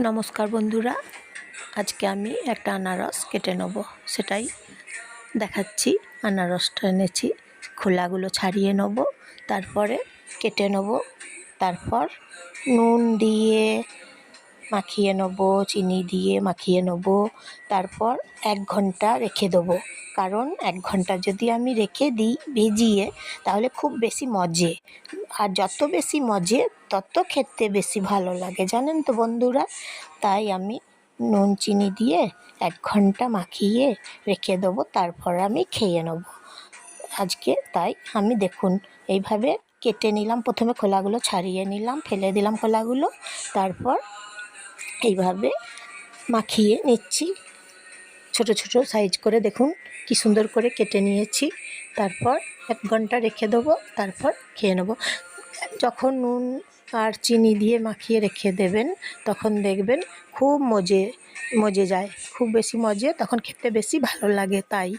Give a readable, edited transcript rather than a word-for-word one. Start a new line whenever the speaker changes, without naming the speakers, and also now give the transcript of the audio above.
নমস্কার বন্ধুরা, আজকে আমি একটা আনারস কেটে নেব, সেটাই দেখাচ্ছি। আনারসটা এনেছি, খোলাগুলো ছাড়িয়ে নেব, তারপরে কেটে নেব, তারপর নুন দিয়ে মাখিয়ে নেব, চিনি দিয়ে মাখিয়ে নেব, তারপর 1 ঘন্টা রেখে দেবো। কারণ 1 ঘন্টা যদি আমি রেখে দিই ভিজিয়ে, তাহলে খুব বেশি মজে, আর যত বেশি মজে তত খেতে বেশি ভালো লাগে, জানেন তো বন্ধুরা। তাই আমি নুন চিনি দিয়ে 1 ঘন্টা মাখিয়ে রেখে দেবো, তারপর আমি খেয়ে নেব আজকে। তাই আমি দেখুন এইভাবে কেটে নিলাম, প্রথমে খোলাগুলো ছাড়িয়ে নিলাম, ফেলে দিলাম খোলাগুলো, তারপর এইভাবে মাখিয়ে নিচ্ছি ছোট ছোট সাইজ করে। দেখুন কি সুন্দর করে কেটে নিয়েছি, তারপর 1 ঘন্টা রেখে দেবো, তারপর খেয়ে নেব। যখন নুন আর চিনি দিয়ে মাখিয়ে রেখে দেবেন, তখন দেখবেন খুব মজে যায়, খুব বেশি মজে, তখন খেতে বেশি ভালো লাগে। তাই